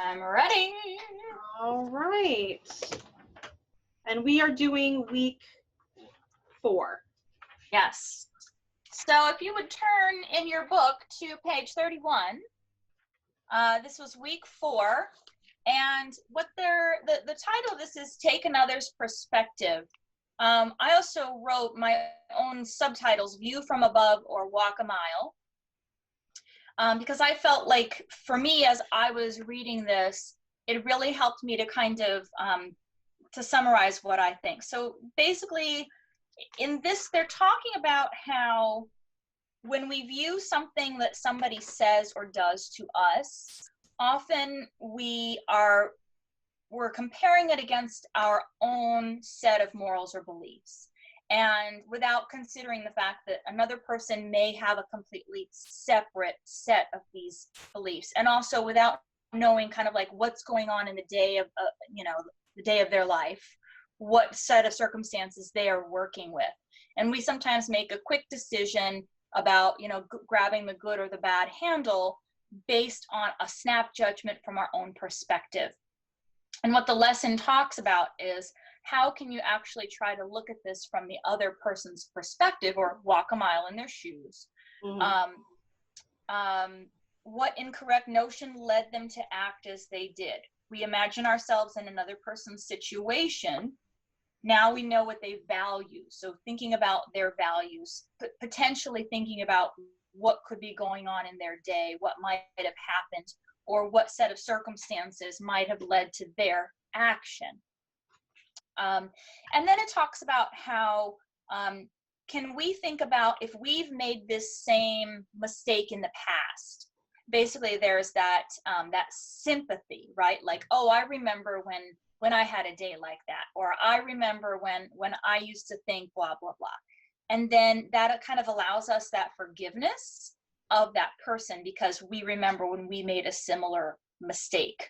I'm ready. All right. And we are doing week 4. Yes. So if you would turn in your book to page 31, this was week 4. And what the title of this is Take Another's Perspective. I also wrote my own subtitles, View from Above or Walk a Mile. Because I felt like for me, as I was reading this, it really helped me to kind of to summarize what I think. So basically in this, they're talking about how when we view something that somebody says or does to us, often we're comparing it against our own set of morals or beliefs. And without considering the fact that another person may have a completely separate set of these beliefs, and also without knowing kind of like what's going on in the day of, the day of their life, what set of circumstances they are working with. And we sometimes make a quick decision about, grabbing the good or the bad handle based on a snap judgment from our own perspective. And what the lesson talks about is how can you actually try to look at this from the other person's perspective, or walk a mile in their shoes. What incorrect notion led them to act as they did? We imagine ourselves in another person's situation. Now we know what they value. So thinking about their values, potentially thinking about what could be going on in their day, what might have happened, or what set of circumstances might have led to their action. And then it talks about how can we think about if we've made this same mistake in the past. Basically, there's that sympathy, right? Like, oh, I remember when I had a day like that, or I remember when I used to think blah, blah, blah. And then that kind of allows us that forgiveness of that person because we remember when we made a similar mistake.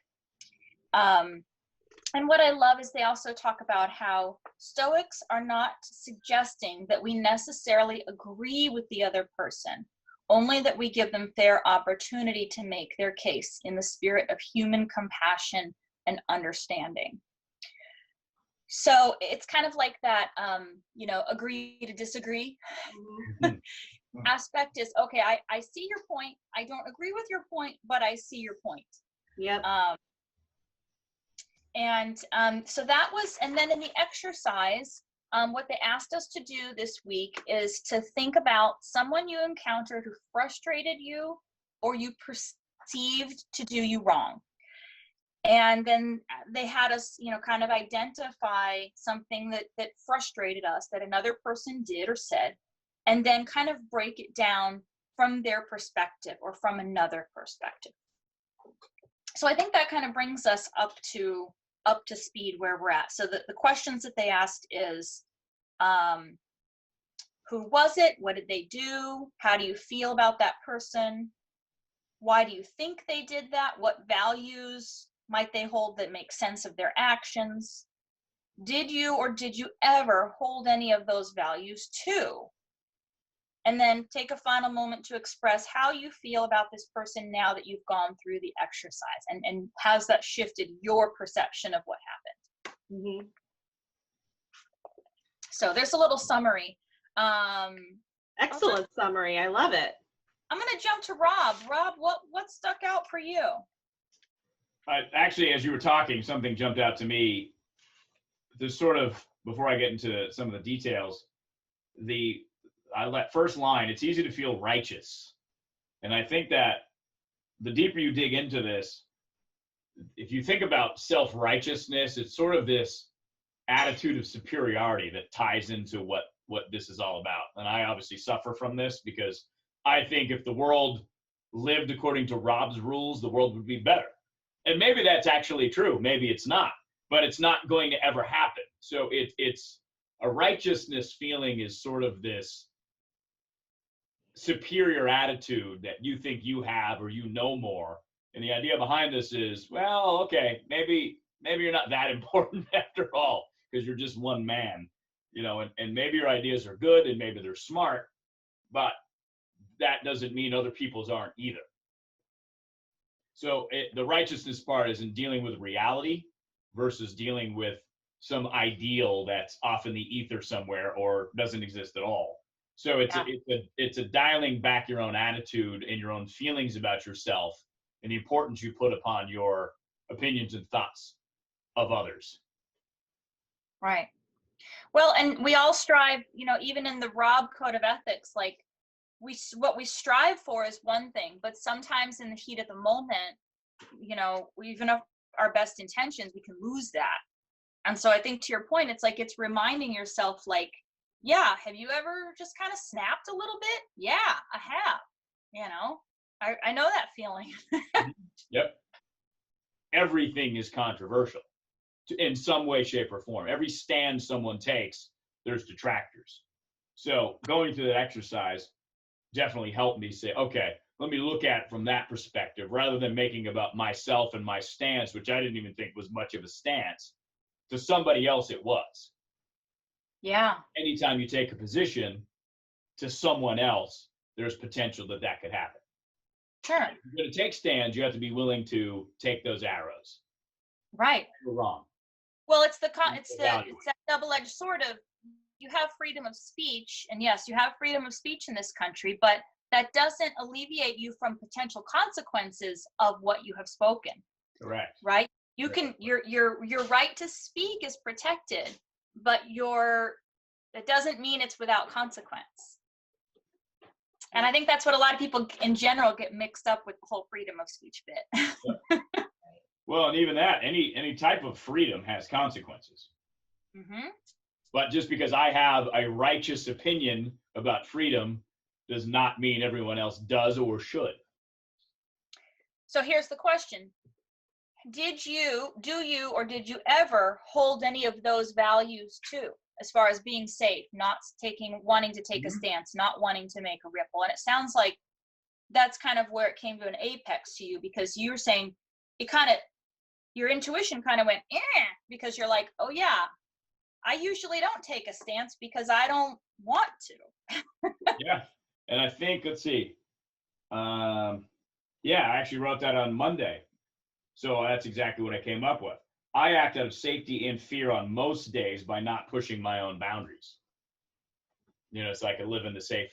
And what I love is they also talk about how Stoics are not suggesting that we necessarily agree with the other person, only that we give them fair opportunity to make their case in the spirit of human compassion and understanding. So it's kind of like that, agree to disagree aspect is, okay, I see your point. I don't agree with your point, but I see your point. Yep. So that was, and then in the exercise, what they asked us to do this week is to think about someone you encountered who frustrated you or you perceived to do you wrong. And then they had us, kind of identify something that frustrated us that another person did or said, and then kind of break it down from their perspective or from another perspective. So I think that kind of brings us up to speed where we're at. So the questions that they asked is, who was it? What did they do? How do you feel about that person? Why do you think they did that? What values might they hold that make sense of their actions? Did you or did you ever hold any of those values too? And then take a final moment to express how you feel about this person now that you've gone through the exercise, and has that shifted your perception of what happened? Mm-hmm. So there's a little summary. Excellent summary. I love it. I'm going to jump to Rob. Rob, what stuck out for you? Actually, as you were talking, something jumped out to me. There's sort of, before I get into some of the details, that first line, it's easy to feel righteous. And I think that the deeper you dig into this, if you think about self-righteousness, it's sort of this attitude of superiority that ties into what this is all about. And I obviously suffer from this because I think if the world lived according to Rob's rules, the world would be better. And maybe that's actually true. Maybe it's not, but it's not going to ever happen. So it's a righteousness feeling is sort of this superior attitude that you think you have or you know more. And the idea behind this is, well, okay, maybe you're not that important after all, because you're just one man, and maybe your ideas are good and maybe they're smart, but that doesn't mean other people's aren't either. So the righteousness part is in dealing with reality versus dealing with some ideal that's off in the ether somewhere or doesn't exist at all. So it's a dialing back your own attitude and your own feelings about yourself and the importance you put upon your opinions and thoughts of others. Right. Well, and we all strive, even in the Rob Code of Ethics, like what we strive for is one thing, but sometimes in the heat of the moment, even if our best intentions, we can lose that. And so I think to your point, it's like, it's reminding yourself, like, yeah, have you ever just kind of snapped a little bit? Yeah, I have. I know that feeling. Yep. Everything is controversial in some way, shape, or form. Every stand someone takes, there's detractors. So going through that exercise definitely helped me say, okay, let me look at it from that perspective rather than making about myself and my stance, which I didn't even think was much of a stance. To somebody else, it was. Yeah. Anytime you take a position to someone else, there's potential that could happen. Sure. If you're going to take stands, you have to be willing to take those arrows. Right. You're wrong. Well, it's that double-edged sword of, you have freedom of speech, and yes, you have freedom of speech in this country, but that doesn't alleviate you from potential consequences of what you have spoken. Correct. Right? You can your right to speak is protected, but that doesn't mean it's without consequence. And I think that's what a lot of people in general get mixed up with the whole freedom of speech bit. Well, and even that, any type of freedom has consequences. Mm-hmm. But just because I have a righteous opinion about freedom does not mean everyone else does or should. So here's the question. Do you ever hold any of those values too, as far as being safe, not wanting to take a stance, not wanting to make a ripple? And it sounds like that's kind of where it came to an apex to you, because you were saying your intuition kind of went, because you're like, oh yeah, I usually don't take a stance because I don't want to. Yeah. And I think, let's see. I actually wrote that on Monday. So that's exactly what I came up with. I act out of safety and fear on most days by not pushing my own boundaries. So I can live in the safe.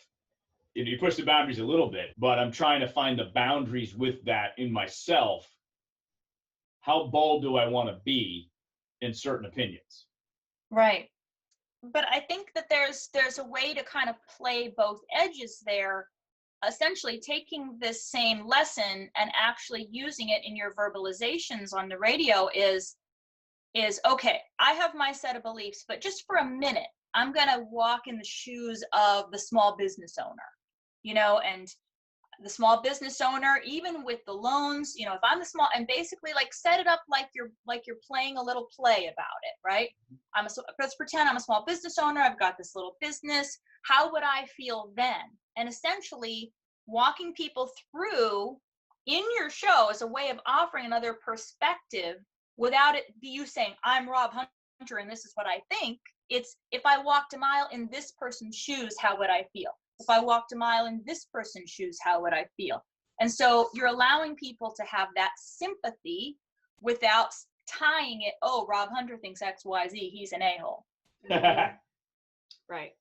You push the boundaries a little bit, but I'm trying to find the boundaries with that in myself. How bold do I want to be in certain opinions? Right. But I think that there's a way to kind of play both edges there, essentially taking this same lesson and actually using it in your verbalizations on the radio is okay, I have my set of beliefs, but just for a minute, I'm going to walk in the shoes of the small business owner, and the small business owner, even with the loans, if I'm the small, and basically like set it up like you're playing a little play about it, right? Let's pretend I'm a small business owner. I've got this little business. How would I feel then? And essentially walking people through in your show as a way of offering another perspective without it be you saying, I'm Rob Hunter and this is what I think. It's, if I walked a mile in this person's shoes, how would I feel? If I walked a mile in this person's shoes, how would I feel? And so you're allowing people to have that sympathy without tying it, oh, Rob Hunter thinks X, Y, Z, he's an a-hole. Right.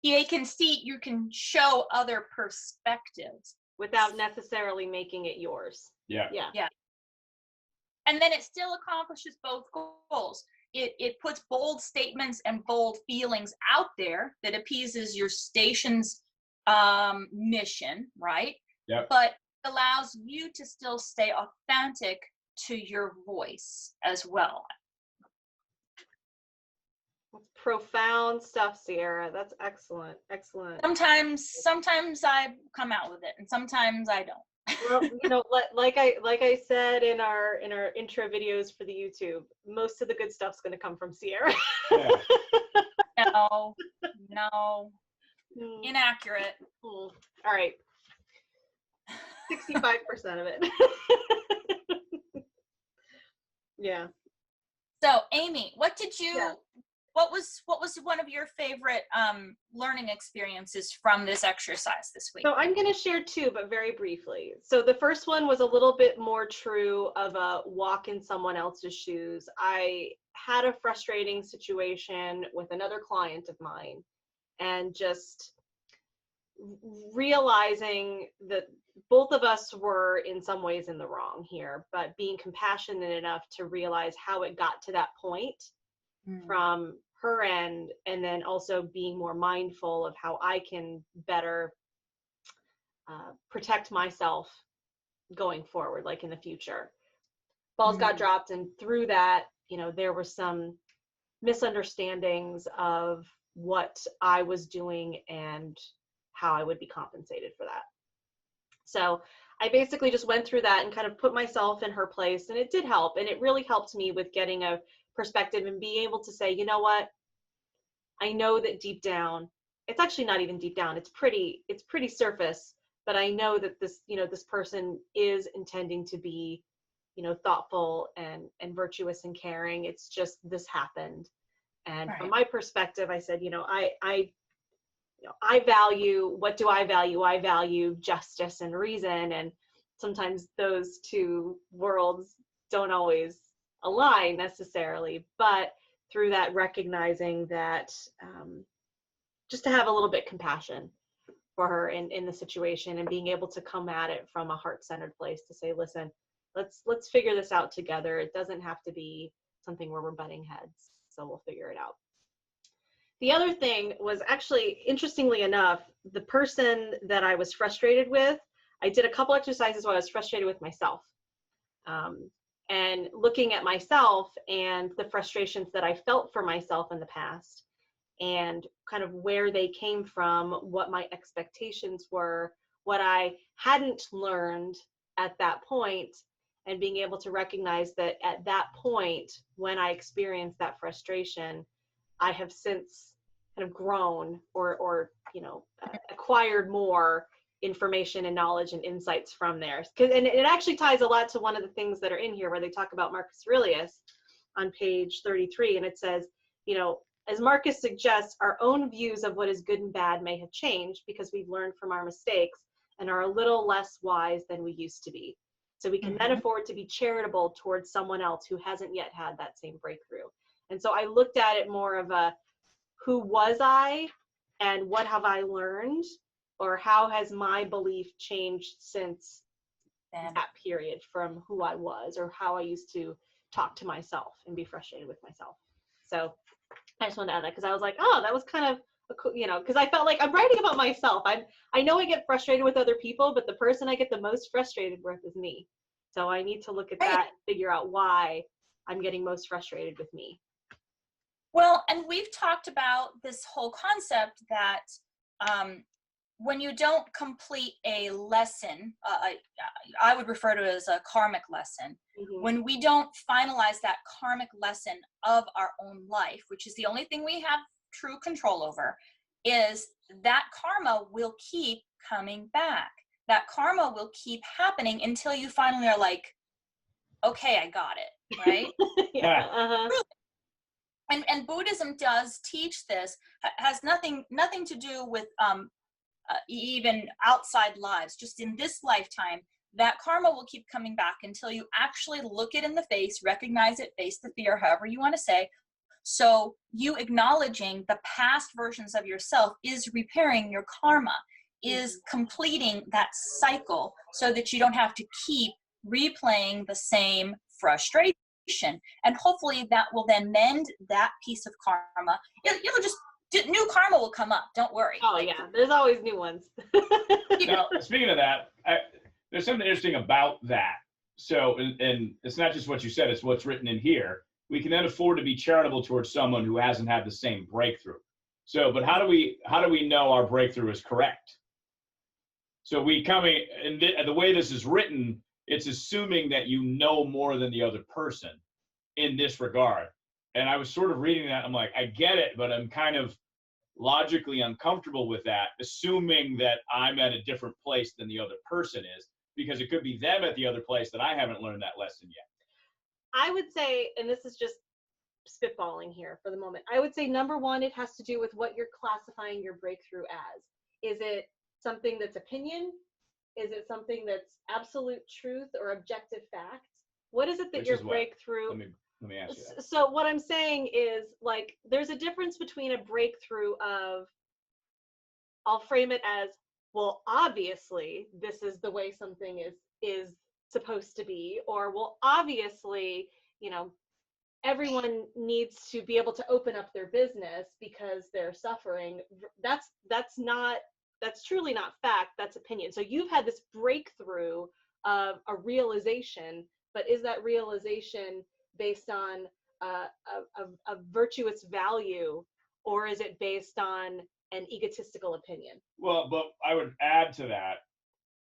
You can show other perspectives. Without necessarily making it yours. Yeah. And then it still accomplishes both goals. It puts bold statements and bold feelings out there that appeases your station's mission, right? Yep. But allows you to still stay authentic to your voice as well. That's profound stuff, Sierra. That's excellent. Sometimes I come out with it, and sometimes I don't. Well, like I said in our intro videos for the YouTube, most of the good stuff's going to come from Sierra. Yeah. No, inaccurate. All right, 65% of it. Yeah. So, Amy, what did you? Yeah. what was one of your favorite learning experiences from this exercise this week? So I'm going to share two, but very briefly. So the first one was a little bit more true of a walk in someone else's shoes. I had a frustrating situation with another client of mine, and just realizing that both of us were in some ways in the wrong here, but being compassionate enough to realize how it got to that point from her end, and then also being more mindful of how I can better protect myself going forward, like in the future. Balls got dropped, and through that, there were some misunderstandings of what I was doing and how I would be compensated for that. So I basically just went through that and kind of put myself in her place, and it did help. And it really helped me with getting a perspective and being able to say, you know what, I know that deep down, it's actually not even deep down, it's pretty surface, but I know that this person is intending to be, thoughtful and virtuous and caring. It's just, this happened. And Right. from my perspective, I said, I value, what do I value? I value justice and reason. And sometimes those two worlds don't always align necessarily, but through that, recognizing that, just to have a little bit compassion for her in the situation, and being able to come at it from a heart-centered place to say, listen, let's figure this out together. It doesn't have to be something where we're butting heads, so we'll figure it out. The other thing was, actually, interestingly enough, the person that I was frustrated with, I did a couple exercises while I was frustrated with myself. And looking at myself and the frustrations that I felt for myself in the past, and kind of where they came from, what my expectations were, what I hadn't learned at that point, and being able to recognize that at that point, when I experienced that frustration, I have since kind of grown or acquired more information and knowledge and insights from there. And it actually ties a lot to one of the things that are in here, where they talk about Marcus Aurelius on page 33, and it says, as Marcus suggests, our own views of what is good and bad may have changed because we've learned from our mistakes and are a little less wise than we used to be. So we can then afford to be charitable towards someone else who hasn't yet had that same breakthrough. And so I looked at it more of a, who was I and what have I learned, or how has my belief changed since that period from who I was, or how I used to talk to myself and be frustrated with myself. So I just wanted to add that, because I was like, oh, that was kind of a cool, because I felt like I'm writing about myself. I know I get frustrated with other people, but the person I get the most frustrated with is me. So I need to look at that, figure out why I'm getting most frustrated with me. Well, and we've talked about this whole concept that when you don't complete a lesson, I would refer to it as a karmic lesson. When we don't finalize that karmic lesson of our own life, which is the only thing we have true control over, is that karma will keep coming back. That karma will keep happening until you finally are like, okay, I got it, right? And Buddhism does teach this, has nothing to do with even outside lives. Just in this lifetime, that karma will keep coming back until you actually look it in the face, recognize it, face the fear, however you want to say. So you acknowledging the past versions of yourself is repairing your karma, is completing that cycle, so that you don't have to keep replaying the same frustration. And hopefully that will then mend that piece of karma. It'll just, new karma will come up. Don't worry. Oh yeah, there's always new ones. Now, speaking of that, there's something interesting about that. So, and it's not just what you said, it's what's written in here. We can then afford to be charitable towards someone who hasn't had the same breakthrough. So, but how do we know our breakthrough is correct? So and the way this is written, it's assuming that you know more than the other person in this regard. And I was sort of reading that, I'm like, I get it, but I'm kind of logically uncomfortable with that, assuming that I'm at a different place than the other person is, because it could be them at the other place that I haven't learned that lesson yet. I would say, and this is just spitballing here for the moment. I would say number one, it has to do with what you're classifying your breakthrough as. Is it something that's opinion? Is it something that's absolute truth or objective fact? What is it that your breakthrough? Let me ask you that. So what I'm saying is, like, there's a difference between a breakthrough of, I'll frame it as, well, obviously this is the way something is supposed to be, or, well, obviously, you know, everyone needs to be able to open up their business because they're suffering. That's truly not fact, that's opinion. So you've had this breakthrough of a realization, but is that realization based on a virtuous value, or is it based on an egotistical opinion? Well, but I would add to that,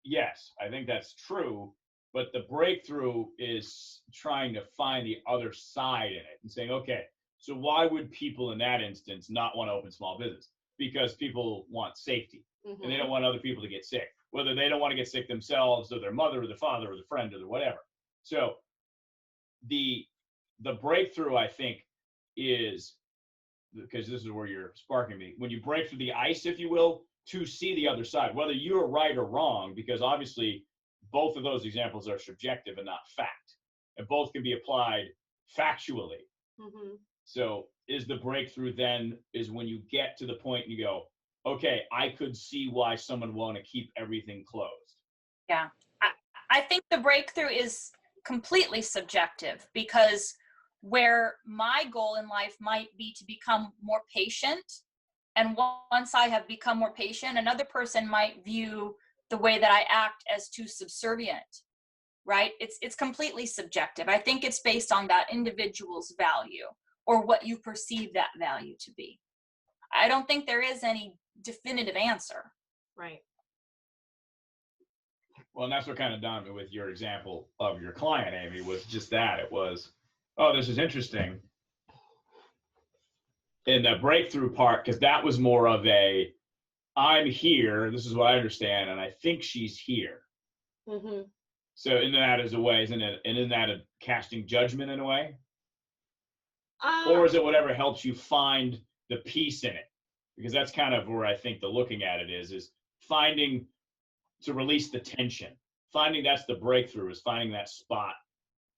yes, I think that's true, but the breakthrough is trying to find the other side in it and saying, okay, so why would people in that instance not want to open small business? Because people want safety, Mm-hmm. and they don't want other people to get sick, whether they don't want to get sick themselves or their mother or their father or their friend or their whatever. So the breakthrough, I think, is, because this is where you're sparking me, when you break through the ice, if you will, to see the other side, whether you're right or wrong, because obviously both of those examples are subjective and not fact, and both can be applied factually. Mm-hmm. So is the breakthrough then is when you get to the point and you go, okay, I could see why someone would want to keep everything closed. Yeah, I think the breakthrough is completely subjective, because where my goal in life might be to become more patient, and once I have become more patient, another person might view the way that I act as too subservient, right? It's completely subjective. I think it's based on that individual's value or what you perceive that value to be. I don't think there is any definitive answer. Right. Well, and that's what kind of dawned me with your example of your client, Amy, was just that. It was, oh, this is interesting. In the breakthrough part, because that was more of a, I'm here, this is what I understand, and I think she's here. Mm-hmm. So in that as a way, isn't it? And isn't that a casting judgment in a way? Or is it whatever helps you find the peace in it? Because that's kind of where I think the looking at it is finding to release the tension. Finding that's the breakthrough, is finding that spot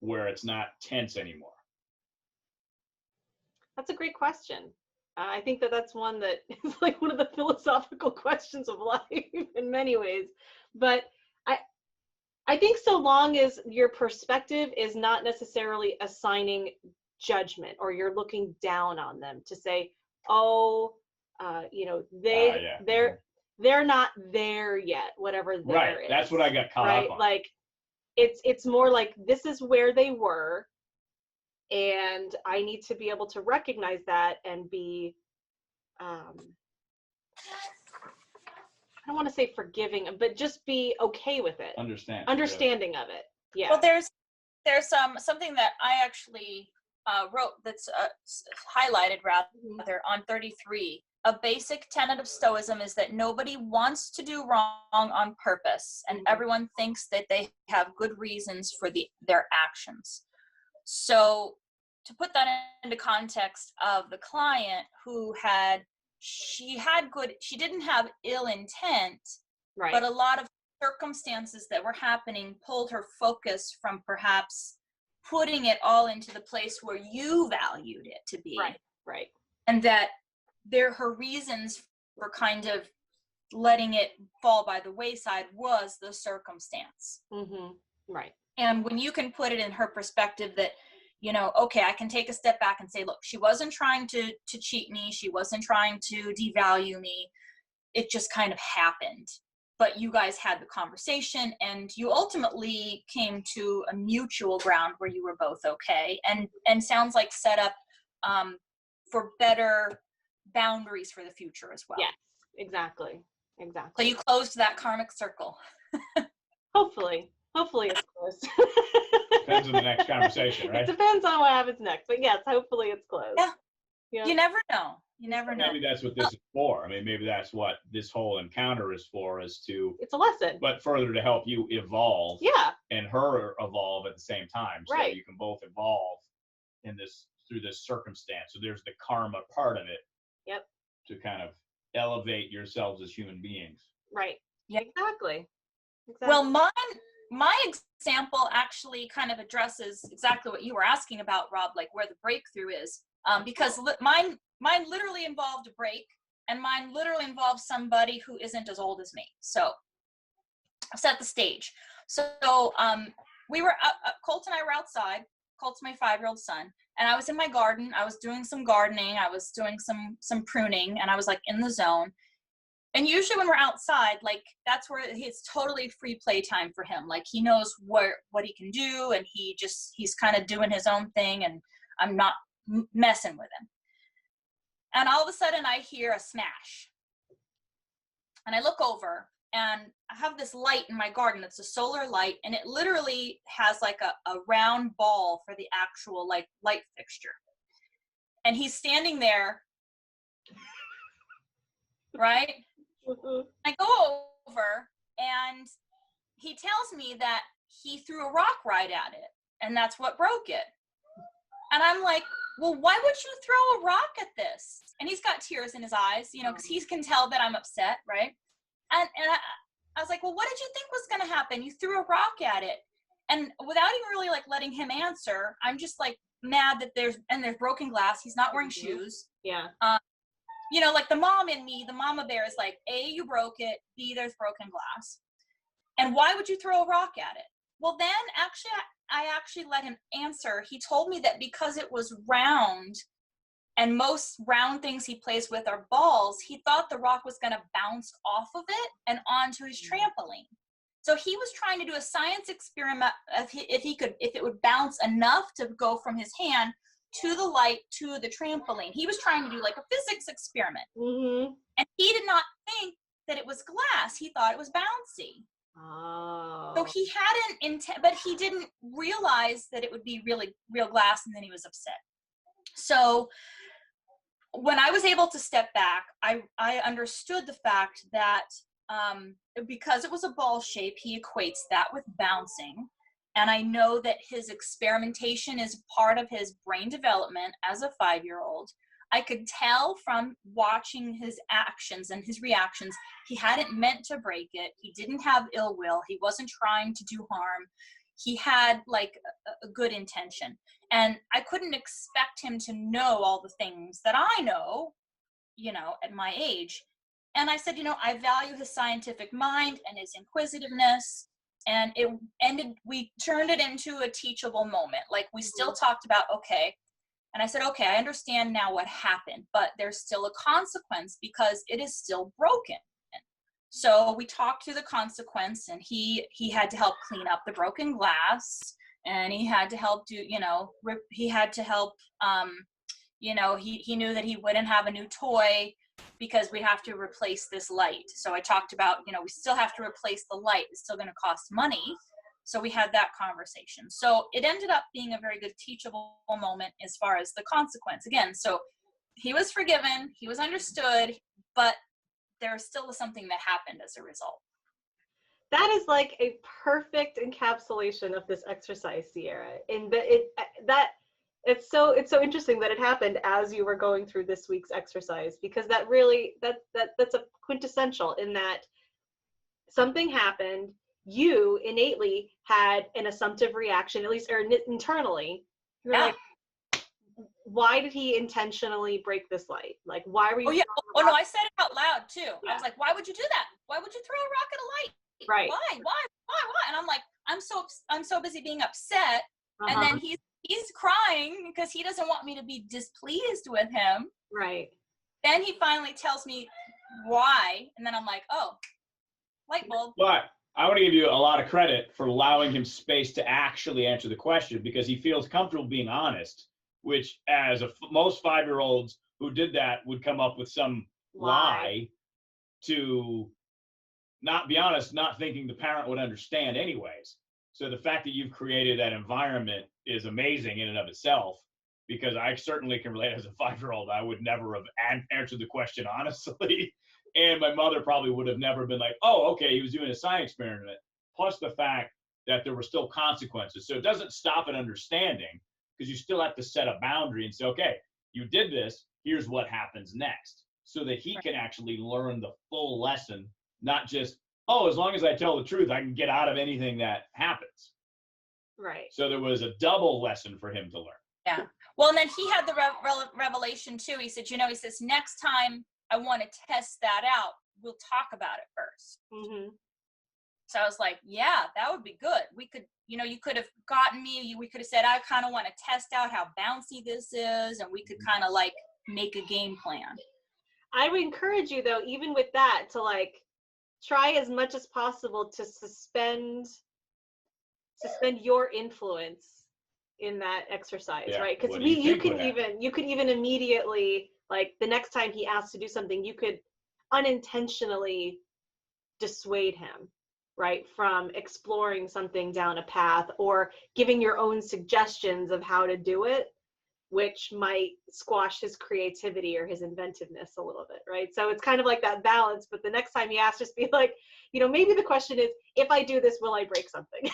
where it's not tense anymore. That's a great question. I think that's one that is like one of the philosophical questions of life in many ways. But I think so long as your perspective is not necessarily assigning judgment, or you're looking down on them to say, oh, you know, they're not there yet, whatever there right. is. That's what I got caught up on. Like it's more like, this is where they were, and I need to be able to recognize that and be, I don't want to say forgiving, but just be okay with it. Understanding of it. Yeah. Well, there's something that I actually wrote that's highlighted rather on 33. A basic tenet of Stoicism is that nobody wants to do wrong on purpose, and everyone thinks that they have good reasons for their actions. So to put that into context of the client who she didn't have ill intent, right, but a lot of circumstances that were happening pulled her focus from perhaps putting it all into the place where you valued it to be. Right. And that her reasons for kind of letting it fall by the wayside was the circumstance. Mm-hmm. Right. And when you can put it in her perspective that, you know, okay, I can take a step back and say, look, she wasn't trying to cheat me. She wasn't trying to devalue me. It just kind of happened. But you guys had the conversation, and you ultimately came to a mutual ground where you were both okay, and sounds like set up for better boundaries for the future as well. Yes, exactly. So you closed that karmic circle. Hopefully it's closed. Depends on the next conversation, right? It depends on what happens next, but yes, hopefully it's closed. Yeah. You never know. Maybe that's what this is for. I mean, maybe that's what this whole encounter is for, it's a lesson. But further to help you evolve. Yeah. And her evolve at the same time. So right. you can both evolve in this through this circumstance. So there's the karma part of it. Yep. To kind of elevate yourselves as human beings. Right. Yeah. Exactly. Well, my example actually kind of addresses exactly what you were asking about, Rob, like where the breakthrough is. Because mine literally involved a break, and mine literally involves somebody who isn't as old as me. So I'll set the stage. So we were Colt and I were outside. Colt's my 5-year-old son, and I was in my garden. I was doing some gardening. I was doing some pruning, and I was like in the zone. And usually when we're outside, like that's where it's totally free play time for him. Like he knows what he can do, and he's kind of doing his own thing, and I'm not messing with him. And all of a sudden I hear a smash, and I look over, and I have this light in my garden. It's a solar light, and it literally has like a round ball for the actual like light fixture. And he's standing there, right? I go over, and he tells me that he threw a rock right at it, and that's what broke it. And I'm like, well, why would you throw a rock at this? And he's got tears in his eyes, you know, because he can tell that I'm upset, right? And I was like, well, what did you think was going to happen? You threw a rock at it. And without even really like letting him answer, I'm just like mad that there's broken glass. He's not wearing shoes. Yeah. You know, like the mom in me, the mama bear is like, A, you broke it, B, there's broken glass. And why would you throw a rock at it? Well, then I actually let him answer. He told me that because it was round, and most round things he plays with are balls, he thought the rock was going to bounce off of it and onto his trampoline. So he was trying to do a science experiment if it would bounce enough to go from his hand to the light to the trampoline. He was trying to do like a physics experiment. Mm-hmm. And he did not think that it was glass. He thought it was bouncy. Oh. So he hadn't but he didn't realize that it would be really real glass, and then he was upset. So when I was able to step back, I understood the fact that because it was a ball shape, he equates that with bouncing. And I know that his experimentation is part of his brain development as a 5-year-old. I could tell from watching his actions and his reactions, he hadn't meant to break it. He didn't have ill will. He wasn't trying to do harm. He had like a good intention. And I couldn't expect him to know all the things that I know, you know, at my age. And I said, you know, I value his scientific mind and his inquisitiveness. And we turned it into a teachable moment. Like we still talked about, okay. And I said, okay, I understand now what happened, but there's still a consequence because it is still broken. So we talked through the consequence, and he had to help clean up the broken glass, and he had to help do, you know, he had to help, you know, he knew that he wouldn't have a new toy because we have to replace this light. So I talked about, you know, we still have to replace the light. It's still going to cost money. So we had that conversation. So it ended up being a very good teachable moment as far as the consequence. Again, so he was forgiven, he was understood, but there still was something that happened as a result. That is like a perfect encapsulation of this exercise, Sierra. And it's so interesting that it happened as you were going through this week's exercise, because that really that's a quintessential in that something happened. You innately had an assumptive reaction, at least or internally. You're like, why did he intentionally break this light? Like, why were you? Oh yeah. Oh no, I said it out loud too. Yeah. I was like, why would you do that? Why would you throw a rock at a light? Right. Why? And I'm like, I'm so busy being upset. Uh-huh. And then he's crying because he doesn't want me to be displeased with him. Right. Then he finally tells me why, and then I'm like, oh, light bulb. But I want to give you a lot of credit for allowing him space to actually answer the question, because he feels comfortable being honest, which as most 5-year-olds who did that would come up with some lie to not be honest, not thinking the parent would understand anyways. So the fact that you've created that environment is amazing in and of itself, because I certainly can relate as a 5-year-old. I would never have answered the question honestly. And my mother probably would have never been like, oh, okay, he was doing a science experiment. Plus the fact that there were still consequences. So it doesn't stop at understanding, because you still have to set a boundary and say, okay, you did this, here's what happens next, so that he can actually learn the full lesson, not just, oh, as long as I tell the truth, I can get out of anything that happens. Right. So there was a double lesson for him to learn. Yeah. Well, and then he had the revelation too. He said, he says, next time I want to test that out, we'll talk about it first. Mm-hmm. So I was like, yeah, that would be good. We could, you could have gotten me, we could have said, I kind of want to test out how bouncy this is. And we could kind of like make a game plan. I would encourage you though, even with that, to like try as much as possible to suspend your influence in that exercise, right? Because you can even immediately, like the next time he asks to do something, you could unintentionally dissuade him, right, from exploring something down a path or giving your own suggestions of how to do it, which might squash his creativity or his inventiveness a little bit, right? So it's kind of like that balance, but the next time you ask, just be like, maybe the question is, if I do this, will I break something?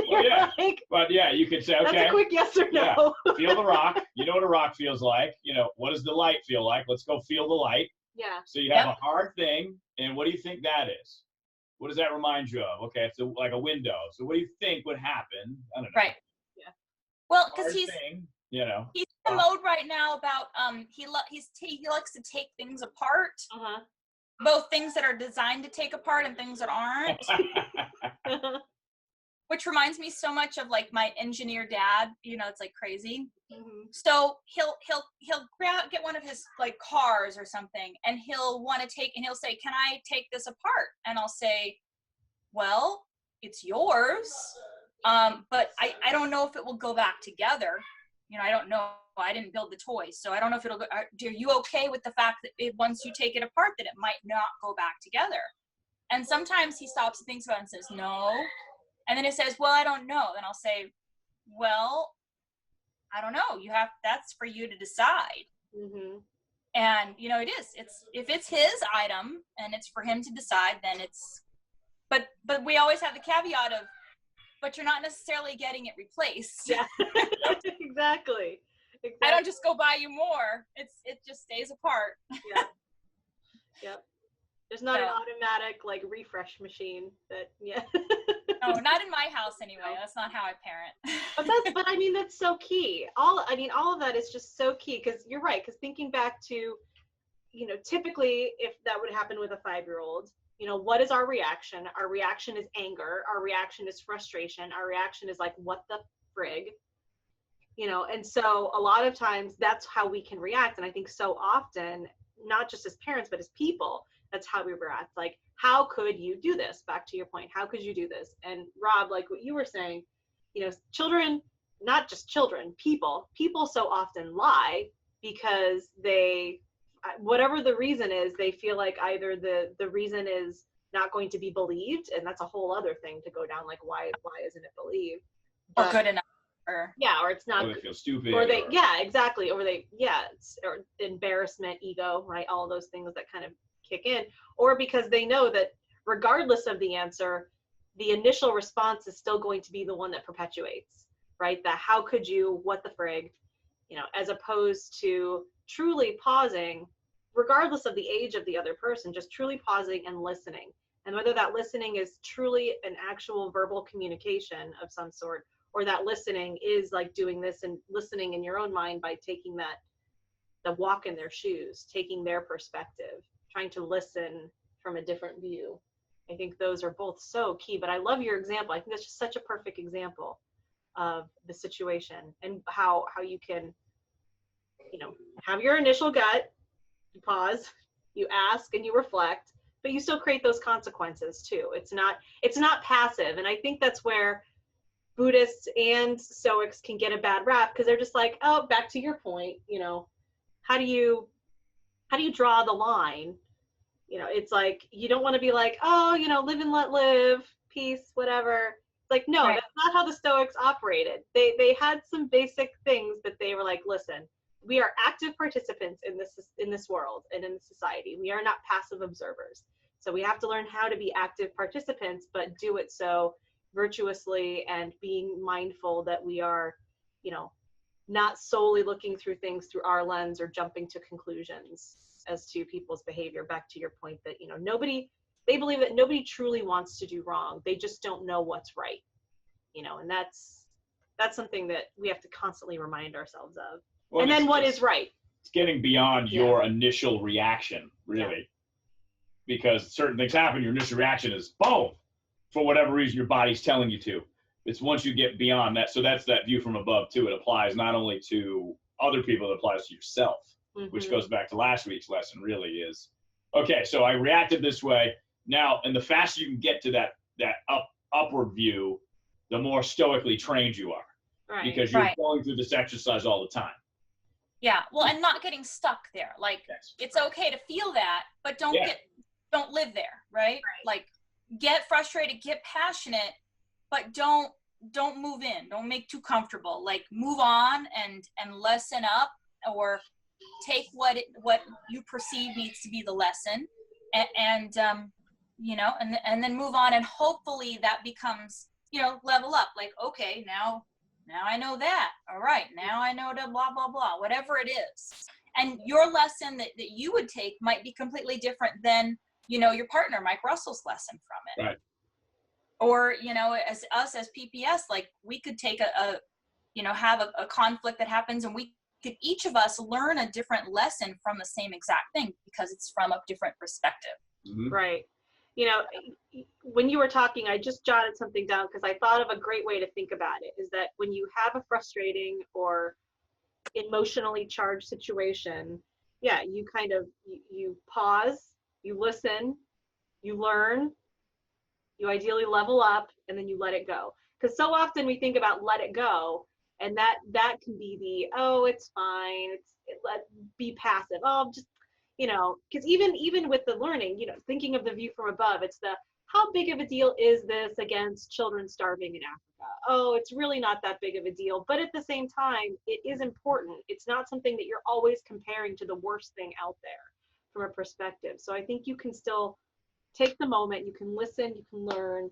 Well, yeah. Like, but yeah, you could say, okay. That's a quick yes or no. Yeah. Feel the rock. You know what a rock feels like. What does the light feel like? Let's go feel the light. Yeah. So you have a hard thing, and what do you think that is? What does that remind you of? Okay, it's like a window. So what do you think would happen? I don't know. Right. Yeah. Well, because he's you know, he's in the mode right now about he likes to take things apart. Uh-huh. Both things that are designed to take apart and things that aren't. Which reminds me so much of like my engineer dad. It's like crazy. Mm-hmm. So he'll get one of his like cars or something, and he'll want to take, and he'll say, "Can I take this apart?" And I'll say, "Well, it's yours, but I don't know if it will go back together. I don't know. I didn't build the toy, so I don't know if it'll go. Are you okay with the fact that once you take it apart, that it might not go back together?" And sometimes he stops and thinks about it and says, "No." And then it says, "Well, I don't know." Then I'll say, "Well, I don't know. That's for you to decide." Mm-hmm. And it is. If it's his item and it's for him to decide, then it's. But we always have the caveat of, but you're not necessarily getting it replaced. Yeah. Exactly. I don't just go buy you more. It just stays apart. Yeah. Yep. There's not an automatic like refresh machine that No, not in my house anyway. No. That's not how I parent. But I mean that's so key. All of that is just so key, because you're right, because thinking back to typically if that would happen with a 5-year-old, what is our reaction? Our reaction is anger, our reaction is frustration, our reaction is like, what the frig? And so a lot of times that's how we can react. And I think so often, not just as parents, but as people, that's how we react. Like, how could you do this? Back to your point, how could you do this? And Rob, like what you were saying, children, not just children, people so often lie because they, whatever the reason is, they feel like either the reason is not going to be believed, and that's a whole other thing to go down, like why isn't it believed? Or good enough. Or it's not. Or they feel stupid. Or they, exactly. Or or embarrassment, ego, right? All those things that kind of kick in. Or because they know that regardless of the answer, the initial response is still going to be the one that perpetuates, right? That how could you, what the frig, as opposed to truly pausing, regardless of the age of the other person, just truly pausing and listening. And whether that listening is truly an actual verbal communication of some sort, or that listening is like doing this and listening in your own mind by taking the walk in their shoes, taking their perspective, trying to listen from a different view. I think those are both so key. But I love your example. I think that's just such a perfect example of the situation and how you can, have your initial gut, you pause, you ask and you reflect, but you still create those consequences too. It's not passive. And I think that's where Buddhists and Stoics can get a bad rap, because they're just like, oh, back to your point, how do you draw the line? It's like, you don't want to be like, oh, live and let live, peace, whatever. It's like, no, That's not how the Stoics operated. They had some basic things that they were like, listen, we are active participants in this world and in society. We are not passive observers. So we have to learn how to be active participants, but do it so virtuously and being mindful that we are, not solely looking through things through our lens or jumping to conclusions as to people's behavior. Back to your point that, they believe that nobody truly wants to do wrong. They just don't know what's right, and that's something that we have to constantly remind ourselves of. Well, and then what is right? It's getting beyond your initial reaction, really, because certain things happen. Your initial reaction is boom, for whatever reason your body's telling you to. It's once you get beyond that. So that's that view from above too. It applies not only to other people, it applies to yourself, which goes back to last week's lesson. Really is, okay, so I reacted this way. Now, and the faster you can get to that upward view, the more stoically trained you are, because you're going through this exercise all the time. Yeah, well, and not getting stuck there. Like, it's okay to feel that, but don't live there, right? Like, get frustrated, get passionate, but don't move in. Don't make too comfortable. Like, move on and lessen up, or take what you perceive needs to be the lesson, and then move on, and hopefully that becomes, level up. Like, okay, now I know that. All right, now I know to blah, blah, blah, whatever it is. And your lesson that you would take might be completely different than, your partner, Mike Russell's lesson from it. Right. Or, as us as PPS, like, we could take have a conflict that happens, and we could, each of us, learn a different lesson from the same exact thing because it's from a different perspective. Mm-hmm. Right. When you were talking, I just jotted something down because I thought of a great way to think about it, is that when you have a frustrating or emotionally charged situation, you kind of, you pause, you listen, you learn, you ideally level up, and then you let it go. Because so often we think about let it go, and that can be oh, it's fine, be passive, oh, just, because even with the learning, thinking of the view from above, it's the, how big of a deal is this against children starving in Africa? Oh, it's really not that big of a deal, but at the same time, it is important. It's not something that you're always comparing to the worst thing out there from a perspective. So I think you can still take the moment, you can listen, you can learn,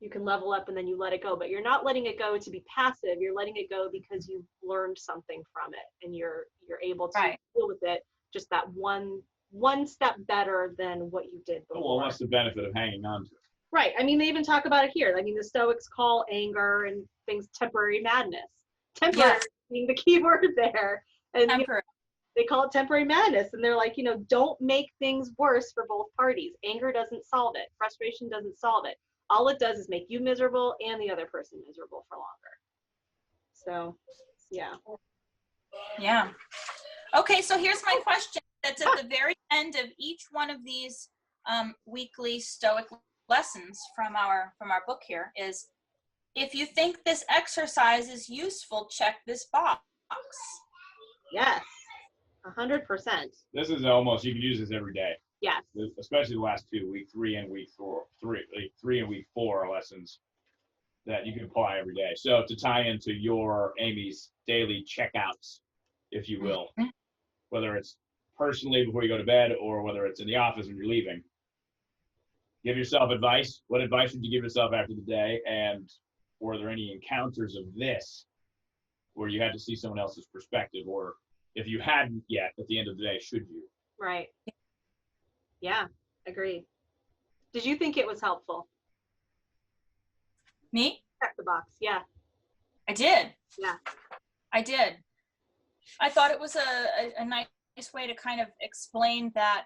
you can level up, and then you let it go. But you're not letting it go to be passive. You're letting it go because you've learned something from it, and you're able to deal with it just that one step better than what you did before. Well, what's the benefit of hanging on to it? Right. I mean, they even talk about it here. I mean, the Stoics call anger and things temporary madness. Temporary being the key word there. And they call it temporary madness. And they're like, don't make things worse for both parties. Anger doesn't solve it. Frustration doesn't solve it. All it does is make you miserable and the other person miserable for longer. So, yeah. Yeah. Okay, so here's my question that's at the very end of each one of these weekly Stoic lessons from our book here is, if you think this exercise is useful, check this box. Yes, 100%. This is almost, you can use this every day. Yes. Especially the last two, week 3 and week 4, week 3 and week 4 lessons that you can apply every day. So to tie into Amy's daily checkouts, if you will, whether it's personally before you go to bed or whether it's in the office when you're leaving, give yourself advice. What advice would you give yourself after the day? And were there any encounters of this where you had to see someone else's perspective? Or if you hadn't yet, at the end of the day, should you? Right. Yeah, agreed. Did you think it was helpful? Me? Check the box, yeah. I did. Yeah. I did. I thought it was a nice way to kind of explain that,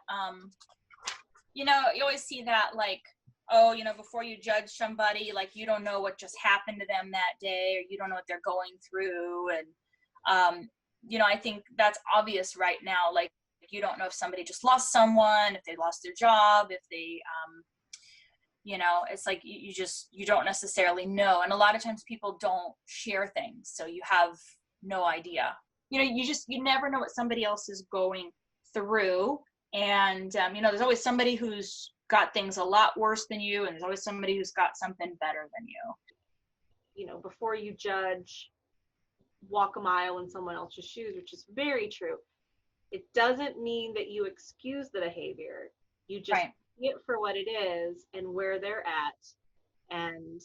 you always see that, like, oh, before you judge somebody, like, you don't know what just happened to them that day, or you don't know what they're going through. And, I think that's obvious right now. Like, you don't know if somebody just lost someone, if they lost their job, if they, it's like you don't necessarily know. And a lot of times people don't share things, so you have no idea. You never know what somebody else is going through. And, there's always somebody who's got things a lot worse than you, and there's always somebody who's got something better than you. Before you judge, walk a mile in someone else's shoes, which is very true. It doesn't mean that you excuse the behavior. You just see it for what it is and where they're at, and,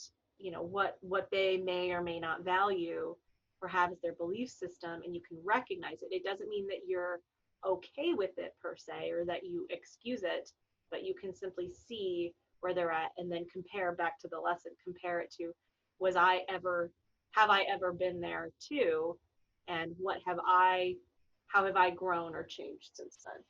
what they may or may not value. or have as their belief system, and you can recognize it. It doesn't mean that you're okay with it per se, or that you excuse it, but you can simply see where they're at and then compare back to the lesson, compare it to, have I ever been there too? And how have I grown or changed since then?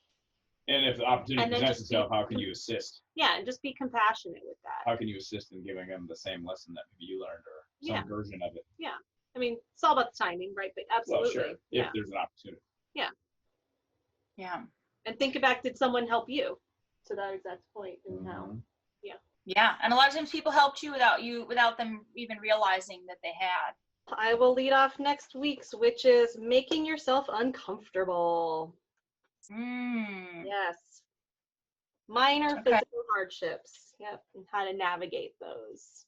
And if the opportunity And then presents just itself, how can you assist? Yeah, and just be compassionate with that. How can you assist in giving them the same lesson that maybe you learned or some Yeah. version of it? Yeah. I mean, it's all about the timing, right? But absolutely. Well, sure, Yeah. if there's an opportunity. Yeah. And think back, did someone help you to that exact point, and how? Mhm. Yeah. And a lot of times people helped you without them even realizing that they had. I will lead off next week's, which is making yourself uncomfortable. Yes. Minor Okay. physical hardships. Yep. And how to navigate those.